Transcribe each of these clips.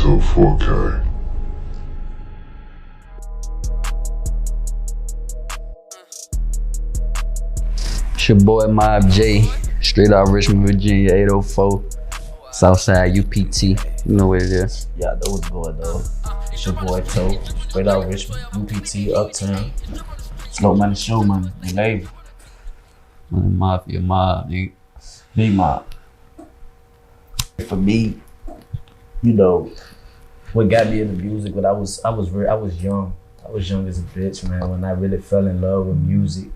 to 4K. It's your boy Mob J, straight out Richmond, Virginia, 804, Southside UPT. You know what it is. Yeah, that was good though. It's your boy Toe, straight out Richmond, UPT, Uptown. Slow money, show money, and label. Money Mafia, mob, nigga. Big mob. For me, you know, what got me into music, but I was young. I was young as a bitch, man, when I really fell in love with music.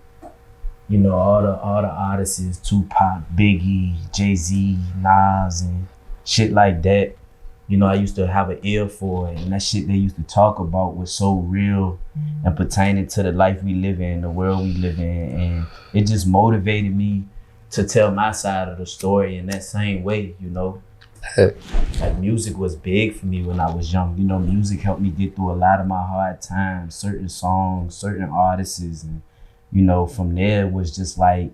You know, all the artists, Tupac, Biggie, Jay-Z, Nas, and shit like that. You know, I used to have an ear for it, and that shit they used to talk about was so real and pertaining to the life we live in, the world we live in, and it just motivated me to tell my side of the story in that same way, you know. Like music was big for me when I was young. You know, music helped me get through a lot of my hard times, certain songs, certain artists, and you know, from there it was just like,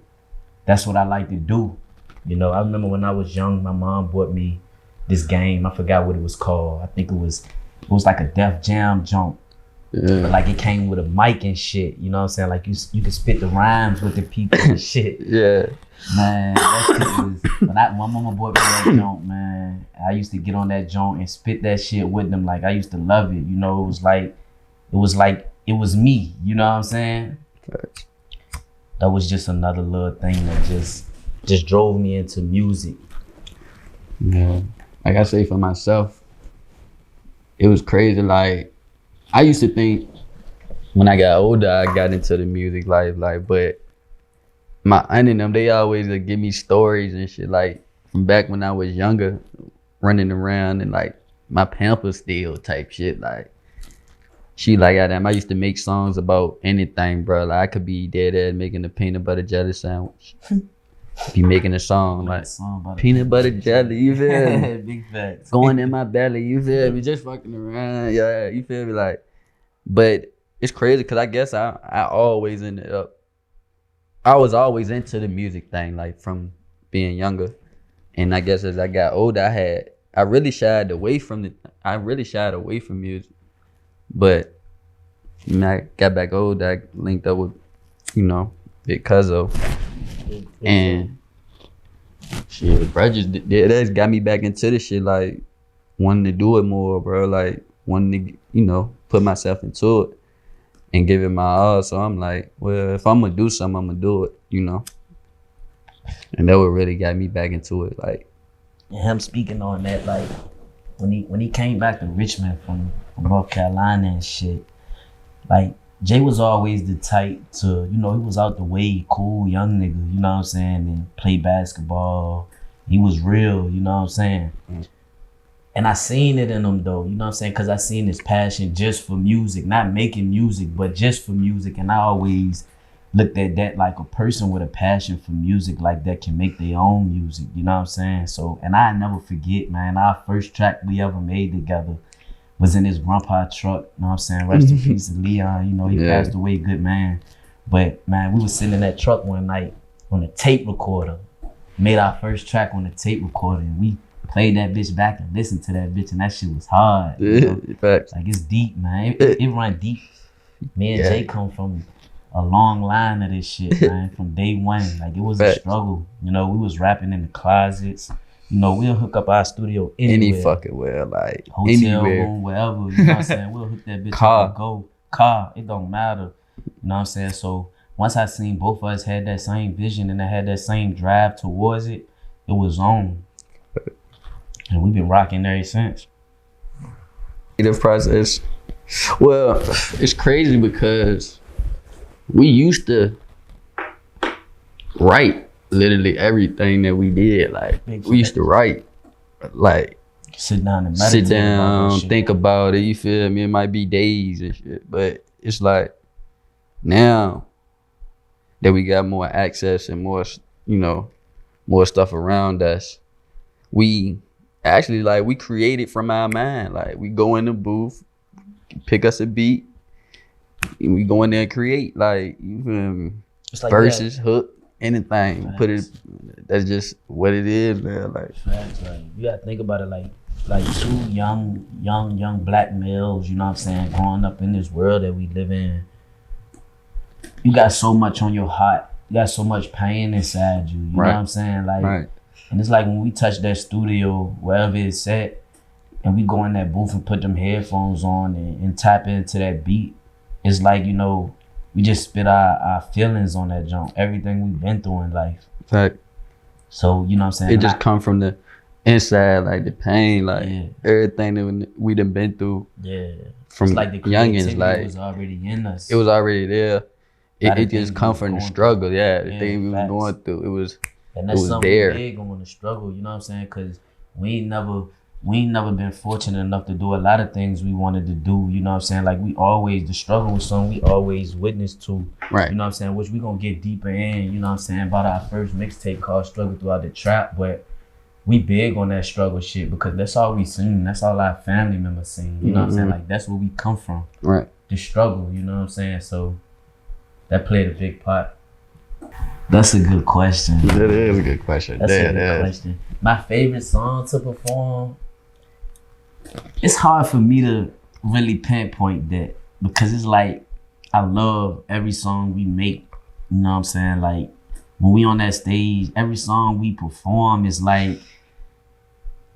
that's what I like to do. You know, I remember when I was young, my mom bought me this game. I forgot what it was called. I think it was like a Def Jam jump. Yeah. But like it came with a mic and shit. You know what I'm saying? Like you could spit the rhymes with the people and shit. Yeah. Man, that shit was, my mama bought me that joint, man. I used to get on that joint and spit that shit with them. Like I used to love it. You know, it was me. You know what I'm saying? That was just another little thing that just drove me into music. Yeah. Like I say for myself, it was crazy. Like I used to think when I got older, I got into the music life, but my aunt and them, they always give me stories and shit, like from back when I was younger, running around and like my Pampers still type shit. Like she like, I used to make songs about anything, bro. Like I could be dead at making a peanut butter jelly sandwich. Be making a song like peanut butter jelly, you feel me? Big facts. Going in my belly, you feel me? Just fucking around, yeah, you feel me? Like, but it's crazy because I guess I always ended up, I was always into the music thing, like from being younger. And I guess as I got older, I really shied away from music. But when I got back older, I linked up with, you know, Big Cuzzo. And shit, bro, that's got me back into the shit, like wanting to do it more, bro. Like wanting to, you know, put myself into it and give it my all. So I'm like, well, if I'm gonna do something, I'm gonna do it, you know. And that what really got me back into it, like. And him speaking on that, like when he came back to Richmond from North Carolina and shit, like Jay was always the type to, you know, he was out the way, cool young nigga, you know what I'm saying, and play basketball. He was real, you know what I'm saying. And I seen it in him though, you know what I'm saying, because I seen his passion just for music, not making music, but just for music. And I always looked at that like a person with a passion for music like that can make their own music, you know what I'm saying. So, and I never forget, man, our first track we ever made together was in his grandpa truck, you know what I'm saying? Rest in peace to Leon, you know, he passed away, good man. But man, we was sitting in that truck one night on a tape recorder, made our first track on the tape recorder, and we played that bitch back and listened to that bitch, and that shit was hard. You know? Facts. Like it's deep, man. It run deep. Me and Jay come from a long line of this shit, man, from day one. Like it was a struggle. You know, we was rapping in the closets. You know, we'll hook up our studio anywhere. Any fucking where, like hotel anywhere. room, wherever. You know what I'm saying? We'll hook that bitch up and go. Car, it don't matter. You know what I'm saying? So once I seen both of us had that same vision and I had that same drive towards it, it was on. And we've been rocking ever since. The process. Well, it's crazy because we used to write literally everything that we did. Like we used to write, like sit down and meditate, think about it. You feel me? It might be days and shit, but it's like now that we got more access and more, you know, more stuff around us, we actually like we create it from our mind. Like we go in the booth, pick us a beat, and we go in there and create. Like you feel me? It's like verses, hook, anything. Facts. Put it. That's just what it is, man. Like facts, like you gotta think about it. Like like two young black males, you know what I'm saying, growing up in this world that we live in. You got so much on your heart. You got so much pain inside you. You know what I'm saying? Like, and it's like when we touch that studio, wherever it's at, and we go in that booth and put them headphones on and tap into that beat, it's like, you know, we just spit our feelings on that junk, everything we've been through in life. Fact. So, you know what I'm saying? It just come from the inside, like the pain, like everything that we done been through. Yeah. From it's like the youngins, like it was already in us. It was already there. It just come from the struggle, the thing we was going through. It was something there. Big on the struggle, you know what I'm saying? Cause we ain't never been fortunate enough to do a lot of things we wanted to do, you know what I'm saying? Like the struggle was something we always witnessed to. Right. You know what I'm saying? Which we gonna get deeper in, you know what I'm saying, about our first mixtape called Struggle Throughout the Trap, but we big on that struggle shit because that's all we seen. That's all our family members seen. You know what I'm saying? Like that's where we come from. Right. The struggle, you know what I'm saying? So that played a big part. That's a good question. That is a good question. That's a good question. My favorite song to perform, it's hard for me to really pinpoint that because it's like I love every song we make. You know what I'm saying? Like when we on that stage, every song we perform is like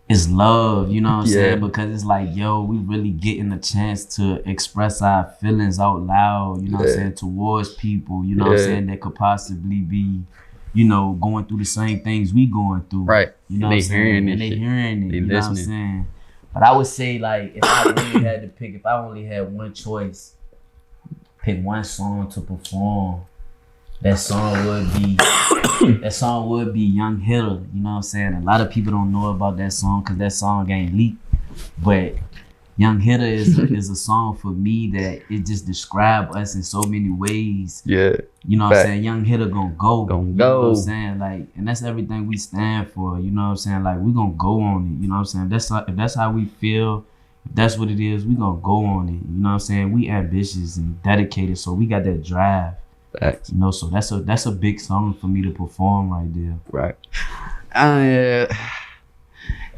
it's love, you know what I'm saying? Because it's like, yo, we really getting a chance to express our feelings out loud, you know what I'm saying, towards people, you know what I'm saying, that could possibly be, you know, going through the same things we going through. Right. You know what I'm saying? And they hearing it, you know what I'm saying? But I would say, like, if I really had to pick, if I only had one choice, pick one song to perform, that song would be Young Hitter. You know what I'm saying? A lot of people don't know about that song because that song ain't leaked. But Young Hitter is a song for me that it just describes us in so many ways. Yeah. You know what I'm saying? Young Hitter gonna go. You know what I'm saying? Like, and that's everything we stand for. You know what I'm saying? Like, we gonna go on it. You know what I'm saying? If that's how we feel, if that's what it is, we gonna go on it. You know what I'm saying? We ambitious and dedicated, so we got that drive. Facts. You know, so that's a big song for me to perform right there. Right.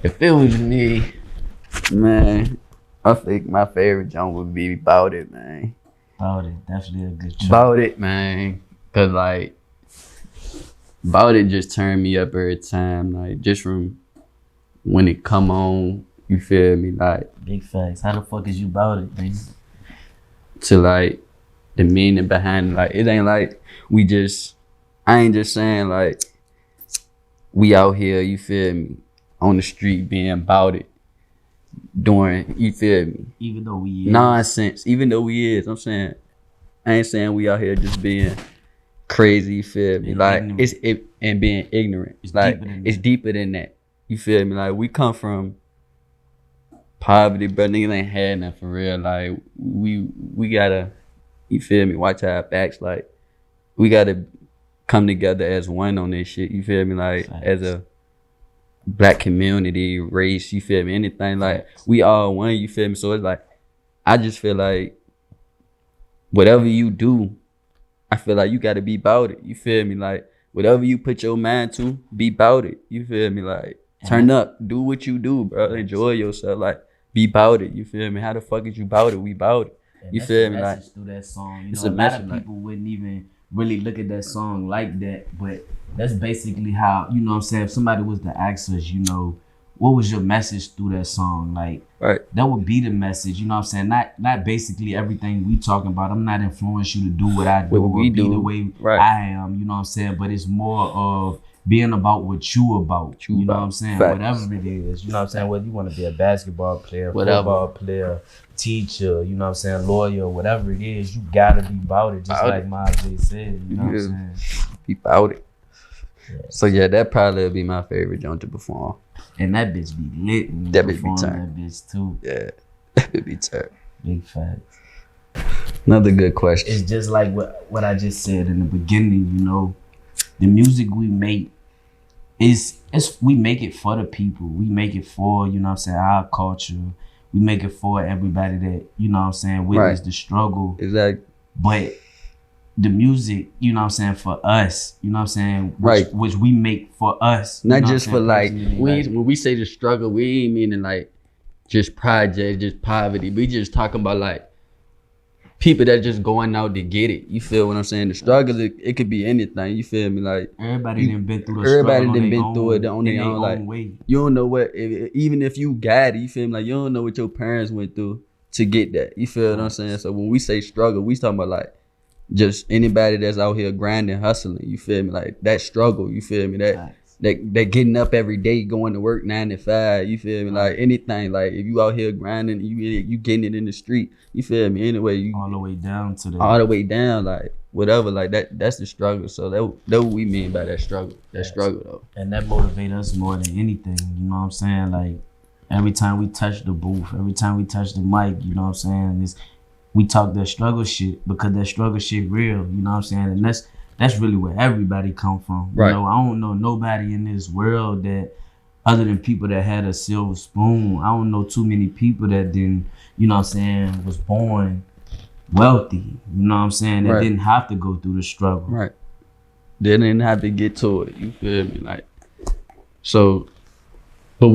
If it was me, man, I think my favorite joint would be Bout It, man. Bout It, definitely a good joint. Bout It, man. Cause like Bout It just turned me up every time. Like just from when it come on, you feel me? Like big facts. How the fuck is you Bout It, man? To like the meaning behind it. Like it ain't like I ain't just saying like we out here, you feel me, on the street being about it, doing, you feel me, even though we is nonsense, even though we is, I'm saying, I ain't saying we out here just being crazy, you feel me, like ignorant. And being ignorant, it's like it's deeper than that, you feel me, like we come from poverty, but niggas ain't had nothing for real, like we gotta, you feel me, watch our backs, like we gotta come together as one on this shit, you feel me, like as a black community, race, you feel me, anything, like we all one, you feel me, so it's like I just feel like whatever you do, I feel like you gotta be about it, you feel me, like whatever you put your mind to, be about it, you feel me, like turn up, do what you do, bro, enjoy yourself, like be about it, you feel me, how the fuck is you about it, we about it. You feel me? Like through that song, you know, a lot of people wouldn't even really look at that song like that, but that's basically how, you know what I'm saying, if somebody was to ask us, you know, what was your message through that song, like that would be the message, you know what I'm saying, not basically everything we talking about. I'm not influencing you to do what I do or be the way I am, you know what I'm saying, but it's more of being about what you about, you know what I'm saying, whatever it is, you know what I'm saying, whether you want to be a basketball player, football player, teacher, you know what I'm saying, lawyer, whatever it is, you gotta be about it, just like Maj said, you know what I'm saying. Be about it. Yeah. So yeah, that probably would be my favorite joint to perform. And that bitch be lit when that you bitch perform be turned. That bitch too. Yeah, that bitch be turned. Big facts. Another good question. It's just like what I just said in the beginning, you know, the music we make we make it for the people. We make it for, you know what I'm saying, our culture. We make it for everybody that, you know what I'm saying, witness the struggle. Exactly. But the music, you know what I'm saying, for us, you know what I'm saying, which we make for us. Not just for like, when we say the struggle, we ain't meaning like just projects, just poverty. We just talking about like people that just going out to get it. You feel what I'm saying? The struggle, it could be anything. You feel me? Like everybody done been through the everybody struggle done been through it on their own. Like way. you don't know what, even if you got it, you feel me? Like you don't know what your parents went through to get that. You feel what I'm saying? So when we say struggle, we talking about like just anybody that's out here grinding, hustling. You feel me? Like that struggle. You feel me? That getting up every day, going to work 9 to 5. You feel me? Like anything. Like if you out here grinding, you getting it in the street. You feel me? Anyway, you all the way down to that. All the way down, like whatever. Like that's the struggle. So that what we mean by that struggle. That struggle though. And that motivates us more than anything. You know what I'm saying? Like every time we touch the booth, every time we touch the mic, you know what I'm saying? We talk that struggle shit because that struggle shit real. You know what I'm saying? And that's really where everybody come from. Right. You know, I don't know nobody in this world that, other than people that had a silver spoon, I don't know too many people that didn't, you know what I'm saying, was born wealthy. You know what I'm saying? That didn't have to go through the struggle. Right. They didn't have to get to it. You feel me? Like, so, but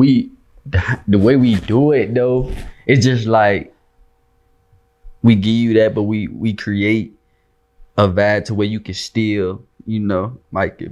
the way we do it though, it's just like, we give you that, but we create a vibe to where you can still, you know, like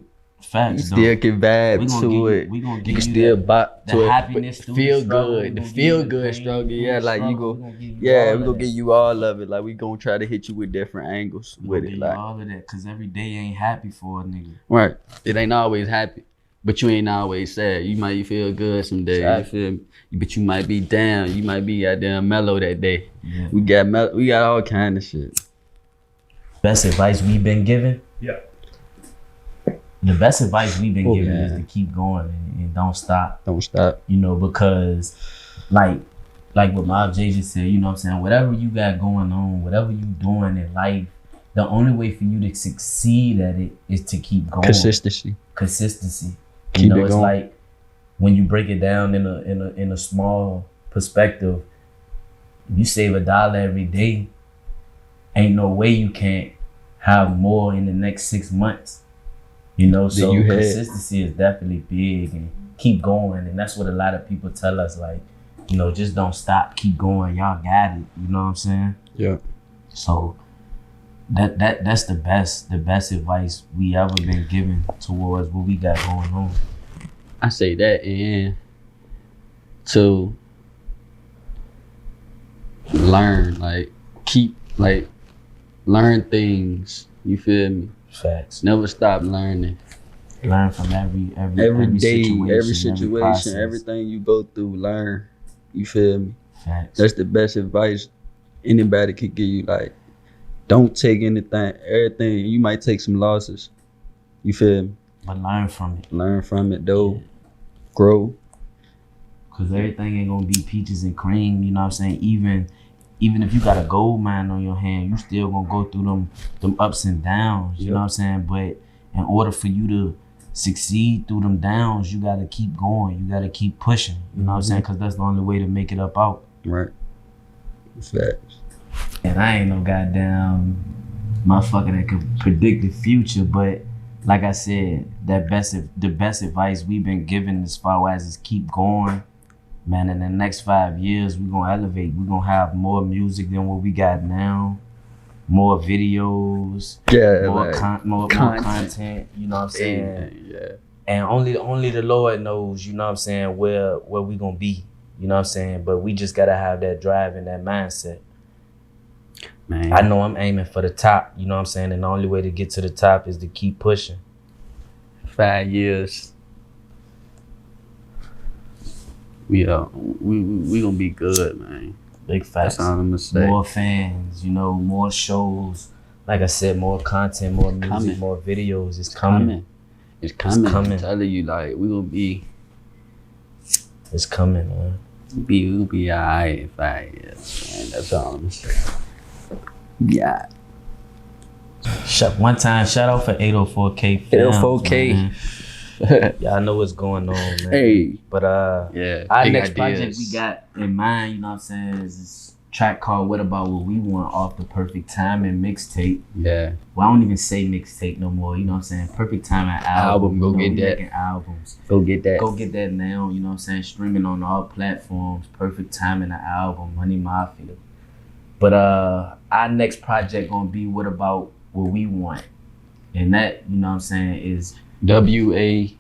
facts, you still can vibe to it. You can still bop to it. Happiness, feel good. The feel good struggle. Yeah, like you go. Yeah, we gonna give you all of it. Like we gonna try to hit you with different angles with it. Like all of that, cause every day ain't happy for a nigga. Right. It ain't always happy, but you ain't always sad. You might feel good some days. Exactly. You feel me? But you might be down. You might be goddamn mellow that day. Yeah. We got all kind of shit. Best advice we've been given? Yeah. The best advice we've been given is to keep going and don't stop. Don't stop. You know, because like what Mob J just said, you know what I'm saying? Whatever you got going on, whatever you doing in life, the only way for you to succeed at it is to keep going. Consistency. You know, it's going. Like when you break it down in a small perspective, if you save $1 every day, ain't no way you can't have more in the next 6 months. You know, so consistency is definitely big, and keep going. And that's what a lot of people tell us, like, you know, just don't stop, keep going. Y'all got it. You know what I'm saying? Yeah. So that's the best advice we ever been given towards what we got going on. I say that, and to learn, like learn things. You feel me? Facts. Never stop learning. Learn from every day, every situation, everything you go through. Learn. You feel me? Facts. That's the best advice anybody could give you. Like, don't take everything. You might take some losses. You feel me? But learn from it. Learn from it though. Yeah. Grow. Cause everything ain't gonna be peaches and cream. You know what I'm saying? Even if you got a gold mine on your hand, you still gonna go through them ups and downs. You know what I'm saying? But in order for you to succeed through them downs, you gotta keep going. You gotta keep pushing. You know what I'm saying? Cause that's the only way to make it up out. Right. Facts. And I ain't no goddamn motherfucker that can predict the future, but like I said, the best advice we've been given as far as is keep going. Man, in the next 5 years, we're gonna elevate. We're gonna have more music than what we got now, more videos, more content. You know what I'm saying? Yeah. And only the Lord knows. You know what I'm saying? Where we gonna be. You know what I'm saying? But we just gotta have that drive and that mindset. Man, I know I'm aiming for the top. You know what I'm saying? And the only way to get to the top is to keep pushing. 5 years. We gonna be good, man. Big facts. That's all I'm gonna say. More fans, you know, more shows. Like I said, more content, more music, more videos. It's coming. It's coming. I'm telling you, like, we gonna be. It's coming, man. We'll be alright in 5 years, man. That's all I'm gonna say. Yeah. One time, shout out for 804K. 804K. Y'all know what's going on, man. Hey. But yeah, our next project we got in mind, you know what I'm saying, is track called What About What We Want off the Perfect Timing mixtape. Yeah. Well, I don't even say mixtape no more, you know what I'm saying? Perfect Timing album. Go you know, get we that. Making albums. Go get that. Go get that now, you know what I'm saying? Streaming on all platforms. Perfect Timing, the album, Money Mafia. But our next project gonna be What About What We Want. And that, you know what I'm saying, is WAWWW.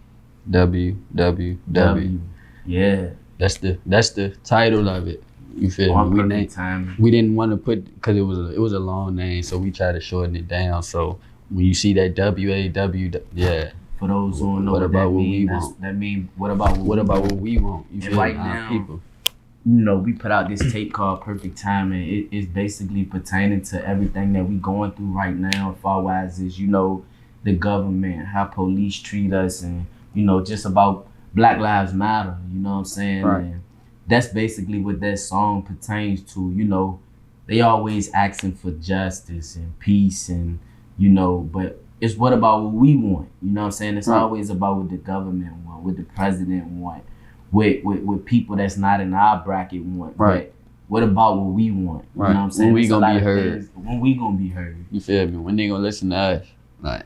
Yeah. That's the title of it. You feel On me? Perfect Timing. We didn't want to put, because it was a long name, so we tried to shorten it down. So when you see that WAW, yeah. For those who don't know What what about that what we means, want? that means what about What about what we want? You And feel right me? Our now, people. you know, we put out this tape called Perfect Timing. It's basically pertaining to everything that we going through right now, as far as is, you know, the government, how police treat us, and, you know, just about Black Lives Matter, you know what I'm saying? Right. And that's basically what that song pertains to, you know. They always asking for justice and peace and, you know, but it's what about what we want, you know what I'm saying? It's Right. always about what the government want, what the president want, with people that's not in our bracket want. Right. But what about what we want? Right. You know what I'm saying? When we There's a gonna lot be of heard. things- When we gonna be heard. You feel me? When they gonna listen to us? Like,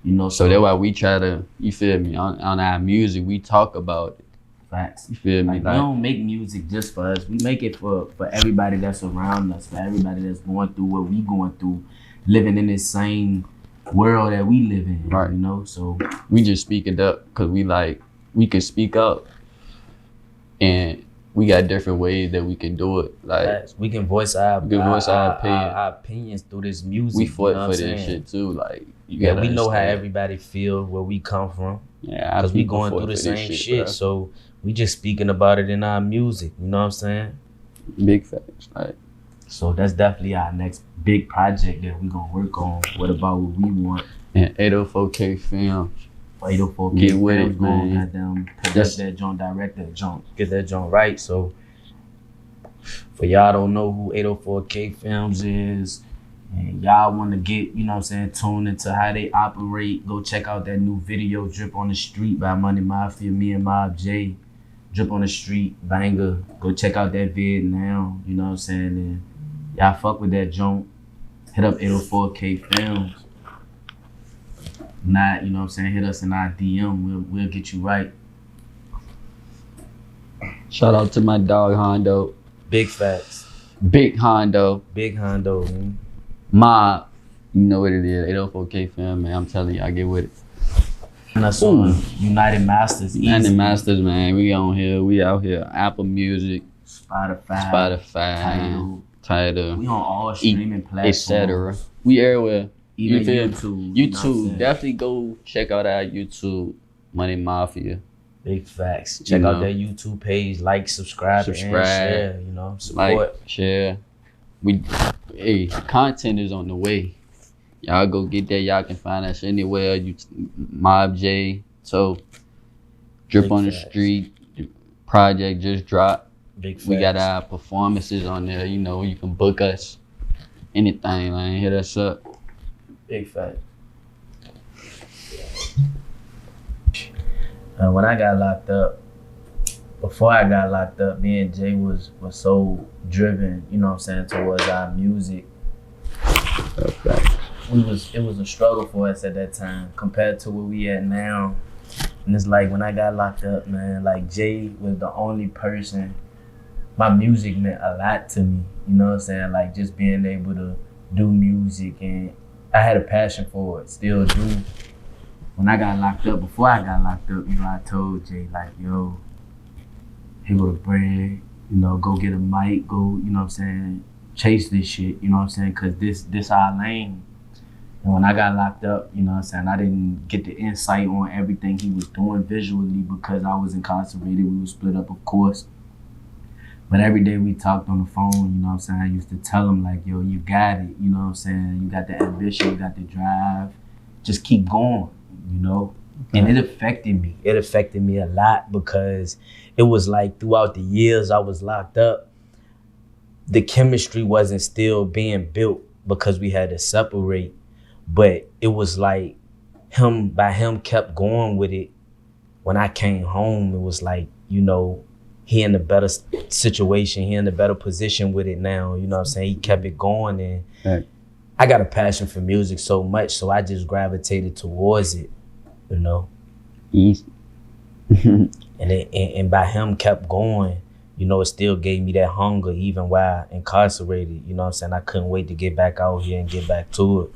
You know, so that's why we try to, you feel me, on our music, we talk about it. facts. You feel me? Like, we Like, don't make music just for us. We make it for everybody that's around us, for everybody that's going through what we going through, living in this same world that we live in. Right. You know, so we just speak it up because we can speak up, and we got different ways that we can do it. Like, facts. We can voice our opinion. our opinions through this music. we you know fought what for I'm this saying? shit too. Like, you Yeah, gotta we know how understand. everybody feel, where we come from, Yeah, our because we people going fought through the for this same shit. bruh. So we just speaking about it in our music. You know what I'm saying? Big facts. Like, So that's definitely our next big project that we gonna work on. What about what we want? and 804K Films. 804K Get with Films it, going, man. goddamn, produce That's- that joint, direct that joint, get that joint right. So for y'all don't know who 804K Films is, and y'all want to get, you know what I'm saying, tuned into how they operate, go check out that new video, Drip on the Street by Money Mafia, me and Mob J. Drip on the Street, banger. Go check out that vid now, you know what I'm saying? And y'all fuck with that joint, hit up 804K Films. Not, you know what I'm saying, hit us in our DM, we'll get you right. Shout out to my dog Hondo, Big facts. Big Hondo, Big Hondo, man. Mob. You know what it is, 804K Film, man. I'm telling you, I get with it. And that's on United Masters, Easy, And the Masters, man. We on here. We out here. Apple Music, Spotify, Tidal, We on all streaming platforms, etc. We everywhere. Even You feel me? YouTube. You know what I'm YouTube, saying? definitely go check out our YouTube, Money Mafia. Big facts. Check You out know. that YouTube page, like, subscribe, and share. You know, support. Like, share. Hey, content is on the way. Y'all go get that. Y'all can find us anywhere. Mob J. So, Drip Big on the facts. Street. Project just dropped. Big facts. We got our performances on there. You know, you can book us. Anything, man. Hit us up. Big fact. When I got locked up, before I got locked up, me and Jay was so driven, you know what I'm saying, towards our music. It was a struggle for us at that time compared to where we at now. And it's like when I got locked up, man, like Jay was the only person. My music meant a lot to me, you know what I'm saying? Like just being able to do music, and I had a passion for it, still do. When I got locked up, before I got locked up, you know, I told Jay, like, yo, here go the bread, you know, go get a mic, go, you know what I'm saying, chase this shit, you know what I'm saying, cause this our lane. And when I got locked up, you know what I'm saying, I didn't get the insight on everything he was doing visually because I was incarcerated. We were split up, of course. But every day we talked on the phone, you know what I'm saying, I used to tell him, like, yo, you got it, you know what I'm saying, you got the ambition, you got the drive, just keep going, you know? And it affected me. It affected me a lot because it was like throughout the years I was locked up, the chemistry wasn't still being built because we had to separate. But it was like him kept going with it. When I came home, it was like, you know, he in a better situation, he in a better position with it now. You know what I'm saying? He kept it going, and Right. I got a passion for music so much, so I just gravitated towards it, you know. Easy. And by him kept going, you know, it still gave me that hunger even while incarcerated. You know what I'm saying? I couldn't wait to get back out here and get back to it.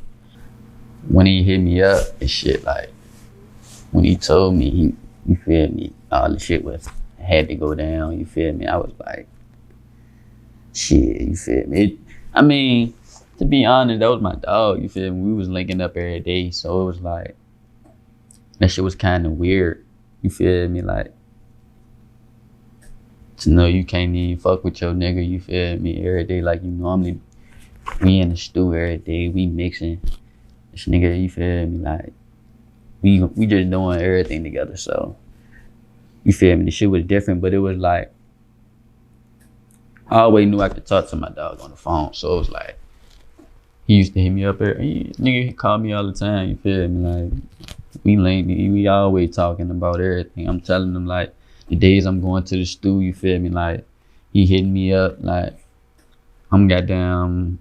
When he hit me up and shit, like when he told me, you feel me, all the shit had to go down, you feel me? I was like, shit, you feel me? I mean, to be honest, that was my dog, you feel me? We was linking up every day, so it was like, that shit was kind of weird, you feel me? Like, to know you can't even fuck with your nigga, you feel me, every day like you normally, we in the stew every day, we mixing, this nigga, you feel me, like, we just doing everything together, so, you feel me, the shit was different, but it was like, I always knew I could talk to my dog on the phone, so it was like, he used to hit me up nigga, he called me all the time, you feel me, like, we always talking about everything, I'm telling him, like, the days I'm going to the stew, you feel me, like, he hitting me up, like, I'm goddamn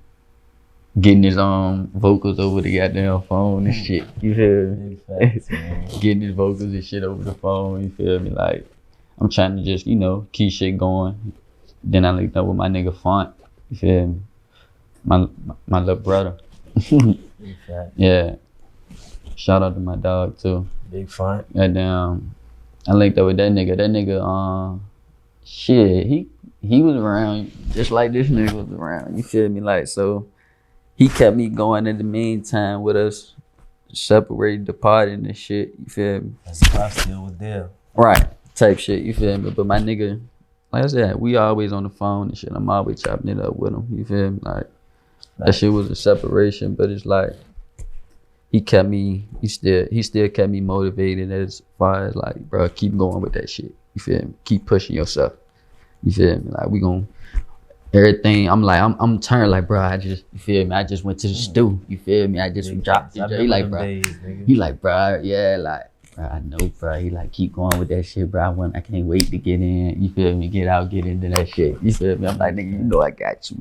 getting his vocals over the goddamn phone and shit, you feel me? Facts, man. Getting his vocals and shit over the phone, you feel me? Like, I'm trying to just, you know, keep shit going. Then I linked up with my nigga Font, you feel me? My little brother. Big fact. Yeah. Shout out to my dog too. Big Font. Goddamn, I linked up with that nigga. That nigga, shit, he was around just like this nigga was around, you feel me? Like, so, he kept me going in the meantime with us separated, departing and shit, you feel me? That's why I still was there. Right, type shit, you feel me? But my nigga, like I said, we always on the phone and shit. I'm always chopping it up with him, you feel me? Like, that shit was a separation, but it's like, he still kept me motivated as far as like, bro, keep going with that shit, you feel me? Keep pushing yourself, you feel me? Like, we gon' everything, I'm turned like, bro, you feel me? I just went to the stew, you feel me? I just dropped it. He like, bro, he like, bro, yeah, like, bro, I know, bro. He like, keep going with that shit, bro. I can't wait to get in, you feel me? Get out, get into that shit, you feel me? I'm like, nigga, you know I got you.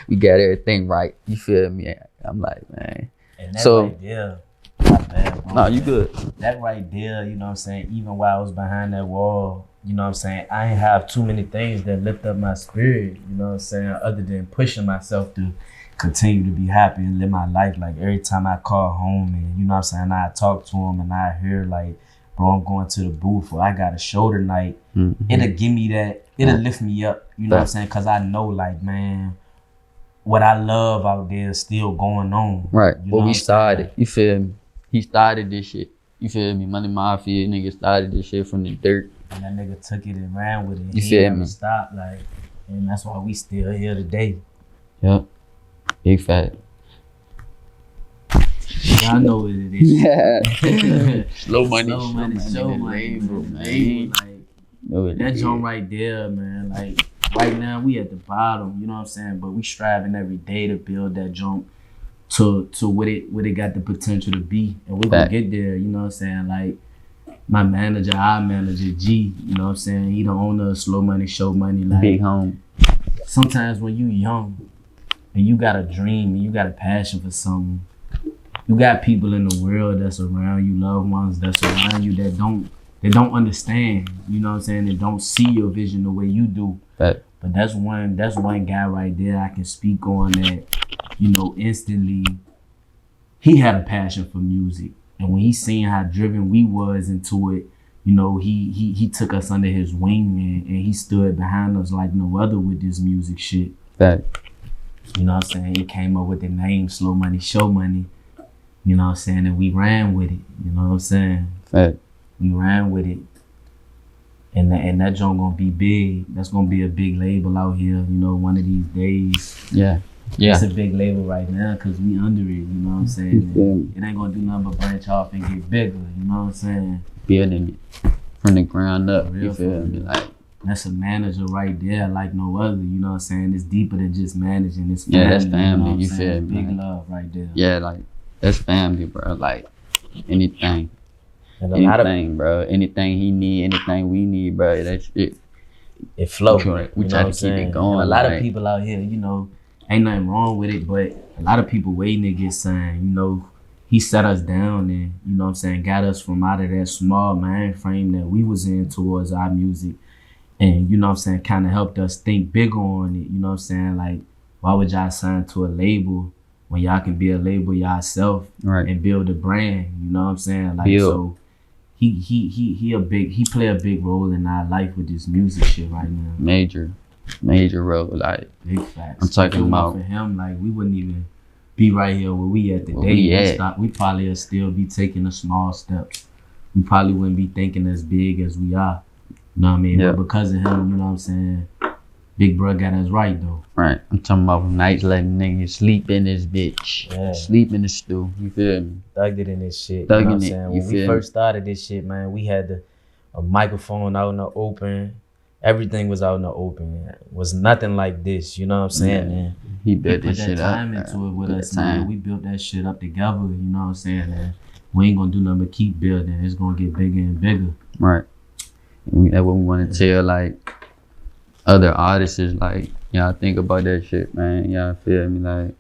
We got everything right, you feel me? I'm like, man. And that So, right there, not bad, bro. No, you good. That right there, you know what I'm saying? Even while I was behind that wall, you know what I'm saying? I ain't have too many things that lift up my spirit, you know what I'm saying? Other than pushing myself to continue to be happy and live my life. Like every time I call home and, you know what I'm saying? I talk to him and I hear like, bro, I'm going to the booth or I got a show tonight. Mm-hmm. It'll give me that, it'll lift me up, you know what I'm saying? Cause I know like, man, what I love out there is still going on. Right. But we started, you feel me? He started this shit. You feel me? Money Mafia, nigga started this shit from the dirt. And that nigga took it and ran with it. You feel me? Stop, like, and that's why we still here today. Yep. Big fat. Y'all know what it is. Yeah. Slow money, show money, man. Like, that joint right there, man. Like, right now we at the bottom, you know what I'm saying? But we striving every day to build that jump to what it got the potential to be. And we gonna get there, you know what I'm saying? Like, my manager, our manager, G, you know what I'm saying? He the owner of Slow Money, Show Money. Like, big home. Sometimes when you young and you got a dream and you got a passion for something, you got people in the world that's around you, loved ones that's around you that don't understand, you know what I'm saying? They don't see your vision the way you do. But that's one guy right there I can speak on that, you know, instantly, he had a passion for music. And when he seen how driven we was into it, you know, he took us under his wing and he stood behind us like no other with this music shit. You know what I'm saying? He came up with the name Slow Money, Show Money. You know what I'm saying? And we ran with it. You know what I'm saying? We ran with it. And that joint gonna be big. That's gonna be a big label out here, you know, one of these days. Yeah. It's a big label right now because we under it, you know what I'm saying? It ain't gonna do nothing but branch off and get bigger, you know what I'm saying? Building it from the ground up, you feel me? Like, that's a manager right there like no other, you know what I'm saying? It's deeper than just managing, it's family. Yeah, that's family, you feel me? Big love right there. Yeah, like, that's family, bro. Like, anything, bro. Anything he need, anything we need, bro. That shit. it flow. We try to keep it going. And a lot of people out here, you know, ain't nothing wrong with it, but a lot of people waiting to get signed. You know, he set us down and, you know what I'm saying, got us from out of that small mind frame that we was in towards our music. And, you know what I'm saying, kind of helped us think bigger on it. You know what I'm saying? Like, why would y'all sign to a label when y'all can be a label yourself and build a brand? You know what I'm saying? Like, so he play a big role in our life with this music shit right now. Major role. Like, big facts. I'm talking about for him, like, we wouldn't even be right here where we at today. We probably still be taking the small steps. We probably wouldn't be thinking as big as we are. You know what I mean? Yeah. But because of him, you know what I'm saying, Big Bro got us right though. Right. I'm talking about nights letting niggas sleep in this bitch. Yeah. Sleep in the stew. You feel me? Thugged it in this shit. Thugging you know what I'm it. saying? When we first started this shit, man, we had a microphone out in the open. Everything was out in the open. It was nothing like this. You know what I'm saying, man? He built this shit up. Put that time into it with us, man. We built that shit up together. You know what I'm saying, man? We ain't gonna do nothing but keep building. It's gonna get bigger and bigger. Right. That's what we want to tell, like, other artists is like, y'all think about that shit, man. Y'all feel me? Like,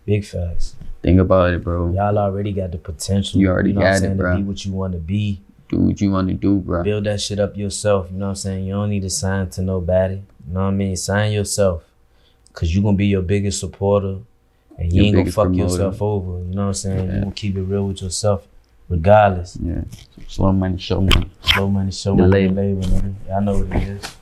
big facts. Think about it, bro. Y'all already got the potential. You already got it, bro. To be what you want to be. Do what you want to do, bro. Build that shit up yourself. You know what I'm saying? You don't need to sign to nobody. You know what I mean? Sign yourself. Because you're going to be your biggest supporter. And you ain't going to fuck yourself over. You know what I'm saying? Yeah. You're going to keep it real with yourself regardless. Yeah. Slow money, show money. Slow money, show money. Label, man. Y'all know what it is.